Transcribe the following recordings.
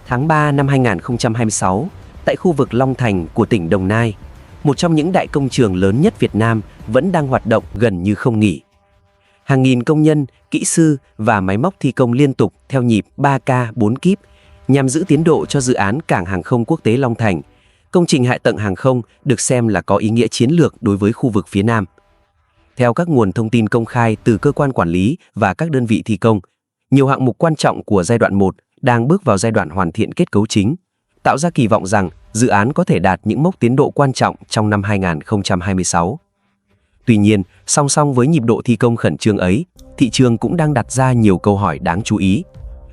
Tháng 3 năm 2026, tại khu vực Long Thành của tỉnh Đồng Nai, một trong những đại công trường lớn nhất Việt Nam vẫn đang hoạt động gần như không nghỉ. Hàng nghìn công nhân, kỹ sư và máy móc thi công liên tục theo nhịp 3K 4 kíp nhằm giữ tiến độ cho dự án Cảng hàng không quốc tế Long Thành, công trình hạ tầng hàng không được xem là có ý nghĩa chiến lược đối với khu vực phía Nam. Theo các nguồn thông tin công khai từ cơ quan quản lý và các đơn vị thi công, nhiều hạng mục quan trọng của giai đoạn 1 đang bước vào giai đoạn hoàn thiện kết cấu chính, tạo ra kỳ vọng rằng dự án có thể đạt những mốc tiến độ quan trọng trong năm 2026. Tuy nhiên, song song với nhịp độ thi công khẩn trương ấy, thị trường cũng đang đặt ra nhiều câu hỏi đáng chú ý.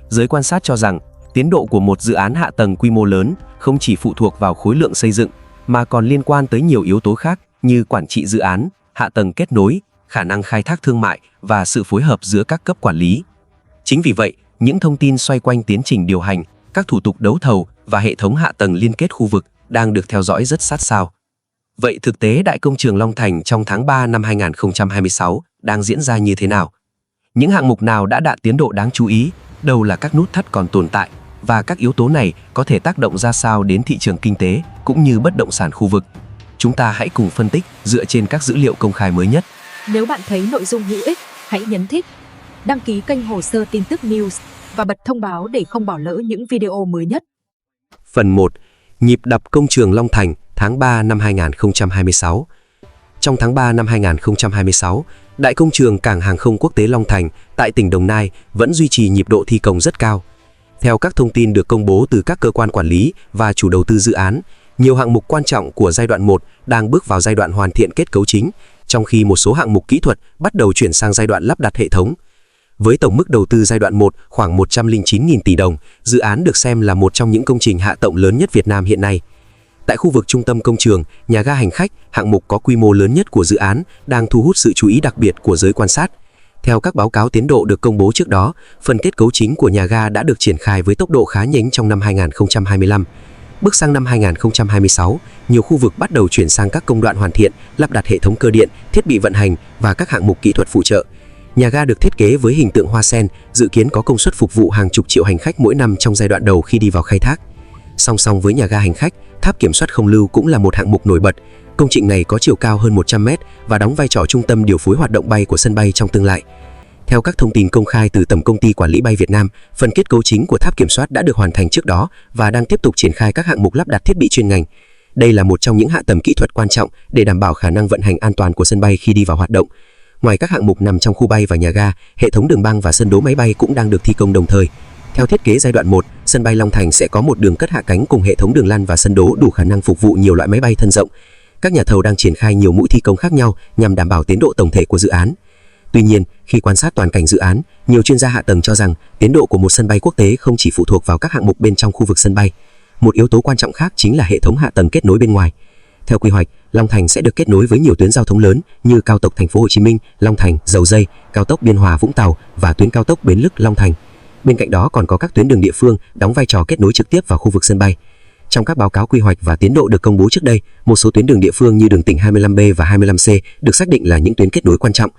Giới quan sát cho rằng, tiến độ của một dự án hạ tầng quy mô lớn không chỉ phụ thuộc vào khối lượng xây dựng, mà còn liên quan tới nhiều yếu tố khác như quản trị dự án, hạ tầng kết nối, khả năng khai thác thương mại và sự phối hợp giữa các cấp quản lý. Chính vì vậy, những thông tin xoay quanh tiến trình điều hành, các thủ tục đấu thầu và hệ thống hạ tầng liên kết khu vực đang được theo dõi rất sát sao. Vậy thực tế đại công trường Long Thành trong tháng 3 năm 2026 đang diễn ra như thế nào? Những hạng mục nào đã đạt tiến độ đáng chú ý, đâu là các nút thắt còn tồn tại, và các yếu tố này có thể tác động ra sao đến thị trường kinh tế cũng như bất động sản khu vực? Chúng ta hãy cùng phân tích dựa trên các dữ liệu công khai mới nhất. Nếu bạn thấy nội dung hữu ích, hãy nhấn thích, đăng ký kênh Hồ Sơ Tin tức News và bật thông báo để không bỏ lỡ những video mới nhất. Phần 1. Nhịp đập công trường Long Thành tháng 3 năm 2026. Trong tháng 3 năm 2026, đại công trường Cảng hàng không quốc tế Long Thành tại tỉnh Đồng Nai vẫn duy trì nhịp độ thi công rất cao. Theo các thông tin được công bố từ các cơ quan quản lý và chủ đầu tư dự án, nhiều hạng mục quan trọng của giai đoạn 1 đang bước vào giai đoạn hoàn thiện kết cấu chính, trong khi một số hạng mục kỹ thuật bắt đầu chuyển sang giai đoạn lắp đặt hệ thống. Với tổng mức đầu tư giai đoạn 1 khoảng 109.000 tỷ đồng, dự án được xem là một trong những công trình hạ tầng lớn nhất Việt Nam hiện nay. Tại khu vực trung tâm công trường, nhà ga hành khách, hạng mục có quy mô lớn nhất của dự án, đang thu hút sự chú ý đặc biệt của giới quan sát. Theo các báo cáo tiến độ được công bố trước đó, phần kết cấu chính của nhà ga đã được triển khai với tốc độ khá nhanh trong năm 2025. Bước sang năm 2026, nhiều khu vực bắt đầu chuyển sang các công đoạn hoàn thiện, lắp đặt hệ thống cơ điện, thiết bị vận hành và các hạng mục kỹ thuật phụ trợ. Nhà ga được thiết kế với hình tượng hoa sen, dự kiến có công suất phục vụ hàng chục triệu hành khách mỗi năm trong giai đoạn đầu khi đi vào khai thác. Song song với nhà ga hành khách, tháp kiểm soát không lưu cũng là một hạng mục nổi bật. Công trình này có chiều cao hơn 100 m và đóng vai trò trung tâm điều phối hoạt động bay của sân bay trong tương lai. Theo các thông tin công khai từ Tổng công ty Quản lý bay Việt Nam, phần kết cấu chính của tháp kiểm soát đã được hoàn thành trước đó và đang tiếp tục triển khai các hạng mục lắp đặt thiết bị chuyên ngành. Đây là một trong những hạ tầng kỹ thuật quan trọng để đảm bảo khả năng vận hành an toàn của sân bay khi đi vào hoạt động. Ngoài các hạng mục nằm trong khu bay và nhà ga, hệ thống đường băng và sân đỗ máy bay cũng đang được thi công đồng thời. Theo thiết kế giai đoạn 1, sân bay Long Thành sẽ có một đường cất hạ cánh cùng hệ thống đường lăn và sân đỗ đủ khả năng phục vụ nhiều loại máy bay thân rộng. Các nhà thầu đang triển khai nhiều mũi thi công khác nhau nhằm đảm bảo tiến độ tổng thể của dự án. Tuy nhiên, khi quan sát toàn cảnh dự án, nhiều chuyên gia hạ tầng cho rằng tiến độ của một sân bay quốc tế không chỉ phụ thuộc vào các hạng mục bên trong khu vực sân bay. Một yếu tố quan trọng khác chính là hệ thống hạ tầng kết nối bên ngoài. Theo quy hoạch, Long Thành sẽ được kết nối với nhiều tuyến giao thông lớn như cao tốc Thành phố Hồ Chí Minh, Long Thành, Dầu Giây, cao tốc Biên Hòa Vũng Tàu và tuyến cao tốc Bến Lức Long Thành. Bên cạnh đó còn có các tuyến đường địa phương đóng vai trò kết nối trực tiếp vào khu vực sân bay. Trong các báo cáo quy hoạch và tiến độ được công bố trước đây, một số tuyến đường địa phương như đường tỉnh 25B và 25C được xác định là những tuyến kết nối quan trọng.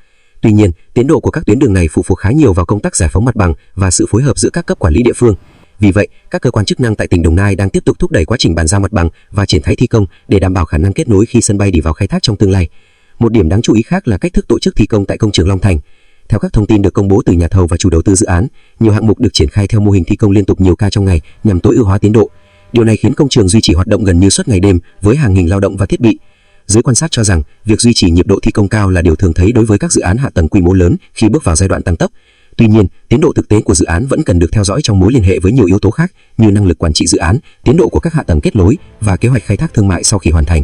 Tuy nhiên, tiến độ của các tuyến đường này phụ thuộc khá nhiều vào công tác giải phóng mặt bằng và sự phối hợp giữa các cấp quản lý địa phương. Vì vậy, các cơ quan chức năng tại tỉnh Đồng Nai đang tiếp tục thúc đẩy quá trình bàn giao mặt bằng và triển khai thi công để đảm bảo khả năng kết nối khi sân bay đi vào khai thác trong tương lai. Một điểm đáng chú ý khác là cách thức tổ chức thi công tại công trường Long Thành. Theo các thông tin được công bố từ nhà thầu và chủ đầu tư dự án, nhiều hạng mục được triển khai theo mô hình thi công liên tục nhiều ca trong ngày nhằm tối ưu hóa tiến độ. Điều này khiến công trường duy trì hoạt động gần như suốt ngày đêm với hàng nghìn lao động và thiết bị. Giới quan sát cho rằng việc duy trì nhịp độ thi công cao là điều thường thấy đối với các dự án hạ tầng quy mô lớn khi bước vào giai đoạn tăng tốc. Tuy nhiên, tiến độ thực tế của dự án vẫn cần được theo dõi trong mối liên hệ với nhiều yếu tố khác như năng lực quản trị dự án, tiến độ của các hạ tầng kết nối và kế hoạch khai thác thương mại sau khi hoàn thành.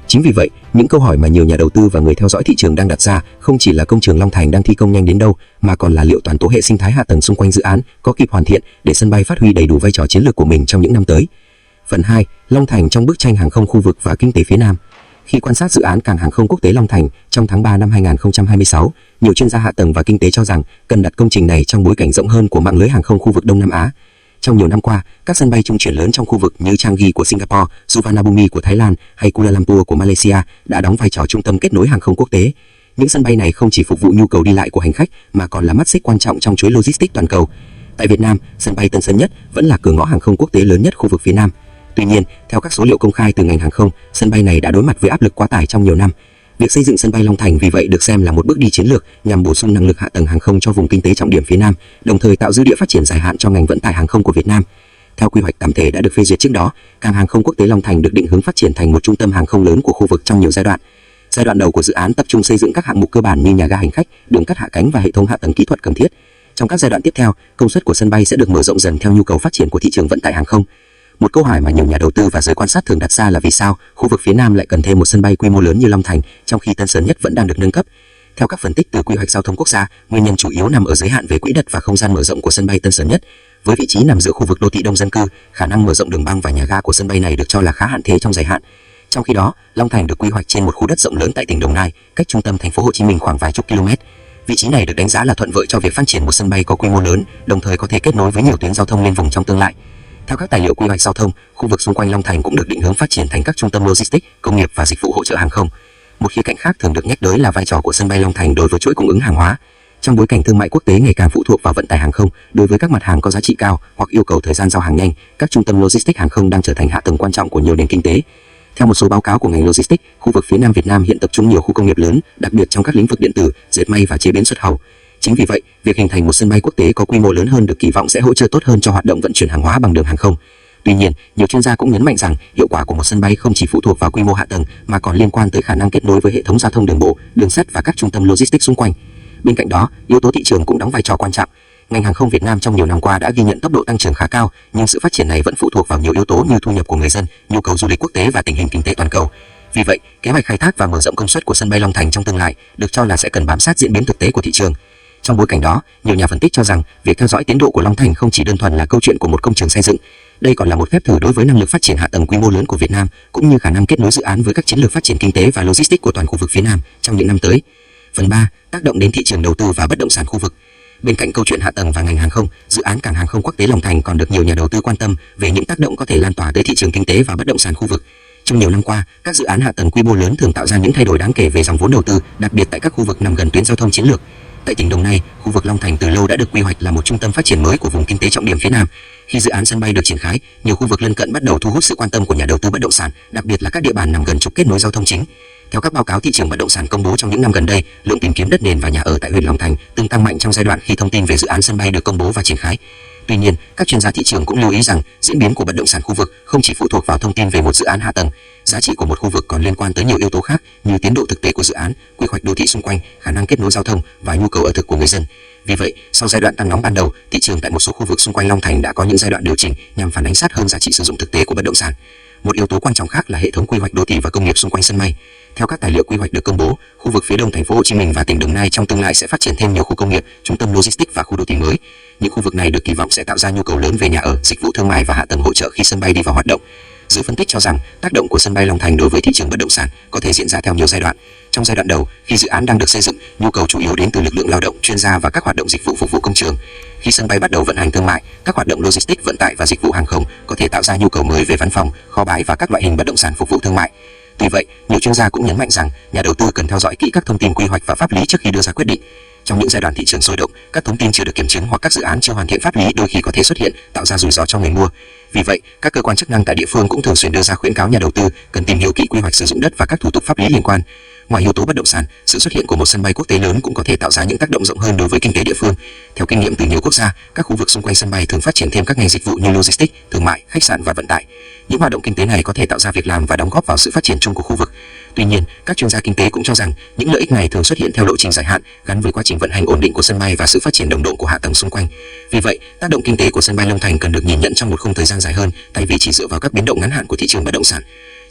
Chính vì vậy, những câu hỏi mà nhiều nhà đầu tư và người theo dõi thị trường đang đặt ra không chỉ là công trường Long Thành đang thi công nhanh đến đâu, mà còn là liệu toàn bộ hệ sinh thái hạ tầng xung quanh dự án có kịp hoàn thiện để sân bay phát huy đầy đủ vai trò chiến lược của mình trong những năm tới. Phần 2. Long Thành trong bức tranh hàng không khu vực và kinh tế phía Nam. Khi quan sát dự án Cảng hàng không quốc tế Long Thành trong tháng 3 năm 2026, nhiều chuyên gia hạ tầng và kinh tế cho rằng cần đặt công trình này trong bối cảnh rộng hơn của mạng lưới hàng không khu vực Đông Nam Á. Trong nhiều năm qua, các sân bay trung chuyển lớn trong khu vực như Changi của Singapore, Suvarnabhumi của Thái Lan hay Kuala Lumpur của Malaysia đã đóng vai trò trung tâm kết nối hàng không quốc tế. Những sân bay này không chỉ phục vụ nhu cầu đi lại của hành khách mà còn là mắt xích quan trọng trong chuỗi logistics toàn cầu. Tại Việt Nam, sân bay Tân Sơn Nhất vẫn là cửa ngõ hàng không quốc tế lớn nhất khu vực phía Nam. Tuy nhiên, theo các số liệu công khai từ ngành hàng không, sân bay này đã đối mặt với áp lực quá tải trong nhiều năm. Việc xây dựng sân bay Long Thành vì vậy được xem là một bước đi chiến lược nhằm bổ sung năng lực hạ tầng hàng không cho vùng kinh tế trọng điểm phía Nam, đồng thời tạo dư địa phát triển dài hạn cho ngành vận tải hàng không của Việt Nam. Theo quy hoạch tổng thể đã được phê duyệt trước đó, cảng hàng không quốc tế Long Thành được định hướng phát triển thành một trung tâm hàng không lớn của khu vực trong nhiều giai đoạn. Giai đoạn đầu của dự án tập trung xây dựng các hạng mục cơ bản như nhà ga hành khách, đường cất hạ cánh và hệ thống hạ tầng kỹ thuật cần thiết. Trong các giai đoạn tiếp theo, công suất của sân bay sẽ được mở rộng dần theo nhu cầu phát triển của thị trường vận tải hàng không. Một câu hỏi mà nhiều nhà đầu tư và giới quan sát thường đặt ra là vì sao khu vực phía Nam lại cần thêm một sân bay quy mô lớn như Long Thành trong khi Tân Sơn Nhất vẫn đang được nâng cấp. Theo các phân tích từ quy hoạch giao thông quốc gia, nguyên nhân chủ yếu nằm ở giới hạn về quỹ đất và không gian mở rộng của sân bay Tân Sơn Nhất. Với vị trí nằm giữa khu vực đô thị đông dân cư, khả năng mở rộng đường băng và nhà ga của sân bay này được cho là khá hạn chế trong dài hạn. Trong khi đó, Long Thành được quy hoạch trên một khu đất rộng lớn tại tỉnh Đồng Nai, cách trung tâm thành phố Hồ Chí Minh khoảng vài chục km. Vị trí này được đánh giá là thuận lợi cho việc phát triển một sân bay có quy mô lớn, đồng thời có thể kết nối với nhiều tuyến giao thông liên vùng trong tương lai. Theo các tài liệu quy hoạch giao thông, khu vực xung quanh Long Thành cũng được định hướng phát triển thành các trung tâm logistics, công nghiệp và dịch vụ hỗ trợ hàng không. Một khía cạnh khác thường được nhắc tới là vai trò của sân bay Long Thành đối với chuỗi cung ứng hàng hóa. Trong bối cảnh thương mại quốc tế ngày càng phụ thuộc vào vận tải hàng không, đối với các mặt hàng có giá trị cao hoặc yêu cầu thời gian giao hàng nhanh, các trung tâm logistics hàng không đang trở thành hạ tầng quan trọng của nhiều nền kinh tế. Theo một số báo cáo của ngành logistics, khu vực phía Nam Việt Nam hiện tập trung nhiều khu công nghiệp lớn, đặc biệt trong các lĩnh vực điện tử, dệt may và chế biến xuất khẩu. Chính vì vậy, việc hình thành một sân bay quốc tế có quy mô lớn hơn được kỳ vọng sẽ hỗ trợ tốt hơn cho hoạt động vận chuyển hàng hóa bằng đường hàng không. Tuy nhiên, nhiều chuyên gia cũng nhấn mạnh rằng hiệu quả của một sân bay không chỉ phụ thuộc vào quy mô hạ tầng mà còn liên quan tới khả năng kết nối với hệ thống giao thông đường bộ, đường sắt và các trung tâm logistics xung quanh. Bên cạnh đó, yếu tố thị trường cũng đóng vai trò quan trọng. Ngành hàng không Việt Nam trong nhiều năm qua đã ghi nhận tốc độ tăng trưởng khá cao, nhưng sự phát triển này vẫn phụ thuộc vào nhiều yếu tố như thu nhập của người dân, nhu cầu du lịch quốc tế và tình hình kinh tế toàn cầu. Vì vậy, kế hoạch khai thác và mở rộng công suất của sân bay Long Thành trong tương lai được cho là sẽ cần bám sát diễn biến thực tế của thị trường. Trong bối cảnh đó, nhiều nhà phân tích cho rằng việc theo dõi tiến độ của Long Thành không chỉ đơn thuần là câu chuyện của một công trường xây dựng, đây còn là một phép thử đối với năng lực phát triển hạ tầng quy mô lớn của Việt Nam, cũng như khả năng kết nối dự án với các chiến lược phát triển kinh tế và logistics của toàn khu vực phía Nam trong những năm tới. Phần 3, tác động đến thị trường đầu tư và bất động sản khu vực. Bên cạnh câu chuyện hạ tầng và ngành hàng không, dự án cảng hàng không quốc tế Long Thành còn được nhiều nhà đầu tư quan tâm về những tác động có thể lan tỏa tới thị trường kinh tế và bất động sản khu vực. Trong nhiều năm qua, các dự án hạ tầng quy mô lớn thường tạo ra những thay đổi đáng kể về dòng vốn đầu tư, đặc biệt tại các khu vực nằm gần tuyến giao thông chiến lược. Tại tỉnh Đồng Nai, khu vực Long Thành từ lâu đã được quy hoạch là một trung tâm phát triển mới của vùng kinh tế trọng điểm phía Nam. Khi dự án sân bay được triển khai, nhiều khu vực lân cận bắt đầu thu hút sự quan tâm của nhà đầu tư bất động sản, đặc biệt là các địa bàn nằm gần trục kết nối giao thông chính. Theo các báo cáo thị trường bất động sản công bố trong những năm gần đây, lượng tìm kiếm đất nền và nhà ở tại huyện Long Thành từng tăng mạnh trong giai đoạn khi thông tin về dự án sân bay được công bố và triển khai. Tuy nhiên, các chuyên gia thị trường cũng lưu ý rằng diễn biến của bất động sản khu vực không chỉ phụ thuộc vào thông tin về một dự án hạ tầng, giá trị của một khu vực còn liên quan tới nhiều yếu tố khác như tiến độ thực tế của dự án, quy hoạch đô thị xung quanh, khả năng kết nối giao thông và nhu cầu ở thực của người dân. Vì vậy, sau giai đoạn tăng nóng ban đầu, thị trường tại một số khu vực xung quanh Long Thành đã có những giai đoạn điều chỉnh nhằm phản ánh sát hơn giá trị sử dụng thực tế của bất động sản. Một yếu tố quan trọng khác là hệ thống quy hoạch đô thị và công nghiệp xung quanh sân bay. Theo các tài liệu quy hoạch được công bố, khu vực phía đông thành phố Hồ Chí Minh và tỉnh Đồng Nai trong tương lai sẽ phát triển thêm nhiều khu công nghiệp, trung tâm logistics và khu đô thị mới. Những khu vực này được kỳ vọng sẽ tạo ra nhu cầu lớn về nhà ở, dịch vụ thương mại và hạ tầng hỗ trợ khi sân bay đi vào hoạt động. Giới phân tích cho rằng tác động của sân bay Long Thành đối với thị trường bất động sản có thể diễn ra theo nhiều giai đoạn. Trong giai đoạn đầu, khi dự án đang được xây dựng, nhu cầu chủ yếu đến từ lực lượng lao động, chuyên gia và các hoạt động dịch vụ phục vụ công trường. Khi sân bay bắt đầu vận hành thương mại, các hoạt động logistics, vận tải và dịch vụ hàng không có thể tạo ra nhu cầu mới về văn phòng, kho bãi và các loại hình bất động sản phục vụ thương mại. Tuy vậy, nhiều chuyên gia cũng nhấn mạnh rằng nhà đầu tư cần theo dõi kỹ các thông tin quy hoạch và pháp lý trước khi đưa ra quyết định. Trong những giai đoạn thị trường sôi động, các thông tin chưa được kiểm chứng hoặc các dự án chưa hoàn thiện pháp lý đôi khi có thể xuất hiện, tạo ra rủi ro cho người mua. Vì vậy, các cơ quan chức năng tại địa phương cũng thường xuyên đưa ra khuyến cáo nhà đầu tư cần tìm hiểu kỹ quy hoạch sử dụng đất và các thủ tục pháp lý liên quan. Ngoài yếu tố bất động sản, sự xuất hiện của một sân bay quốc tế lớn cũng có thể tạo ra những tác động rộng hơn đối với kinh tế địa phương. Theo kinh nghiệm từ nhiều quốc gia, các khu vực xung quanh sân bay thường phát triển thêm các ngành dịch vụ như logistics, thương mại, khách sạn và vận tải. Những hoạt động kinh tế này có thể tạo ra việc làm và đóng góp vào sự phát triển chung của khu vực. Tuy nhiên, các chuyên gia kinh tế cũng cho rằng những lợi ích này thường xuất hiện theo lộ trình dài hạn, gắn với quá trình vận hành ổn định của sân bay và sự phát triển đồng bộ của hạ tầng xung quanh. Vì vậy, tác động kinh tế của sân bay Long Thành cần được nhìn nhận trong một khung thời gian dài hơn, thay vì chỉ dựa vào các biến động ngắn hạn của thị trường bất động sản.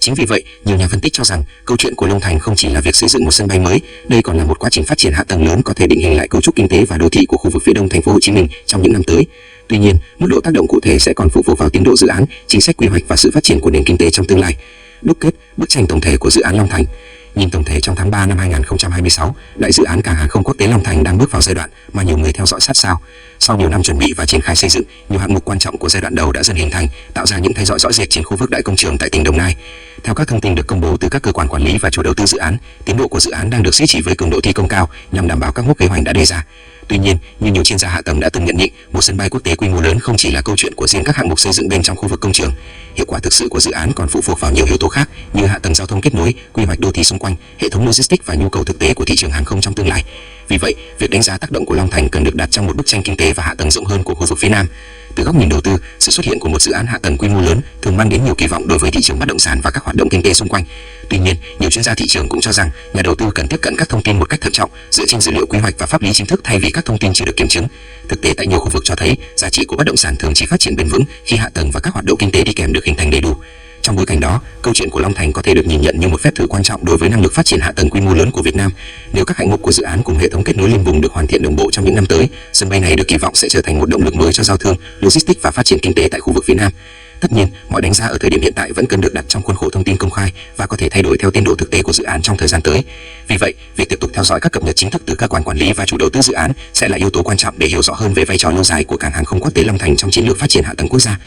Chính vì vậy, nhiều nhà phân tích cho rằng câu chuyện của Long Thành không chỉ là việc xây dựng một sân bay mới, đây còn là một quá trình phát triển hạ tầng lớn có thể định hình lại cấu trúc kinh tế và đô thị của khu vực phía đông thành phố Hồ Chí Minh trong những năm tới. Tuy nhiên, mức độ tác động cụ thể sẽ còn phụ thuộc vào tiến độ dự án, chính sách quy hoạch và sự phát triển của nền kinh tế trong tương lai. Đúc kết bức tranh tổng thể của dự án Long Thành. Nhìn tổng thể trong tháng 3 năm 2026, đại dự án cảng hàng không quốc tế Long Thành đang bước vào giai đoạn mà nhiều người theo dõi sát sao. Sau nhiều năm chuẩn bị và triển khai xây dựng, nhiều hạng mục quan trọng của giai đoạn đầu đã dần hình thành, tạo ra những thay đổi rõ rệt trên khu vực đại công trường tại tỉnh Đồng Nai. Theo các thông tin được công bố từ các cơ quan quản lý và chủ đầu tư dự án, tiến độ của dự án đang được duy trì với cường độ thi công cao nhằm đảm bảo các mốc kế hoạch đã đề ra. Tuy nhiên, như nhiều chuyên gia hạ tầng đã từng nhận định, một sân bay quốc tế quy mô lớn không chỉ là câu chuyện của riêng các hạng mục xây dựng bên trong khu vực công trường. Hiệu quả thực sự của dự án còn phụ thuộc vào nhiều yếu tố khác như hạ tầng giao thông kết nối, quy hoạch đô thị xung quanh, hệ thống logistics và nhu cầu thực tế của thị trường hàng không trong tương lai. Vì vậy, việc đánh giá tác động của Long Thành cần được đặt trong một bức tranh kinh tế và hạ tầng rộng hơn của khu vực phía Nam. Từ góc nhìn đầu tư, sự xuất hiện của một dự án hạ tầng quy mô lớn thường mang đến nhiều kỳ vọng đối với thị trường bất động sản và các hoạt động kinh tế xung quanh. Tuy nhiên, nhiều chuyên gia thị trường cũng cho rằng nhà đầu tư cần tiếp cận các thông tin một cách thận trọng, dựa trên dữ liệu quy hoạch và pháp lý chính thức thay vì các thông tin chưa được kiểm chứng. Thực tế tại nhiều khu vực cho thấy, giá trị của bất động sản thường chỉ phát triển bền vững khi hạ tầng và các hoạt động kinh tế đi kèm được hình thành đầy đủ. Trong bối cảnh đó, câu chuyện của Long Thành có thể được nhìn nhận như một phép thử quan trọng đối với năng lực phát triển hạ tầng quy mô lớn của Việt Nam. Nếu các hạng mục của dự án cùng hệ thống kết nối liên vùng được hoàn thiện đồng bộ trong những năm tới, sân bay này được kỳ vọng sẽ trở thành một động lực mới cho giao thương, logistics và phát triển kinh tế tại khu vực phía Nam. Tất nhiên, mọi đánh giá ở thời điểm hiện tại vẫn cần được đặt trong khuôn khổ thông tin công khai và có thể thay đổi theo tiến độ thực tế của dự án trong thời gian tới. Vì vậy, việc tiếp tục theo dõi các cập nhật chính thức từ cơ quan quản lý và chủ đầu tư dự án sẽ là yếu tố quan trọng để hiểu rõ hơn về vai trò lâu dài của cảng hàng không quốc tế Long Thành trong chiến lược phát triển hạ tầng quốc gia.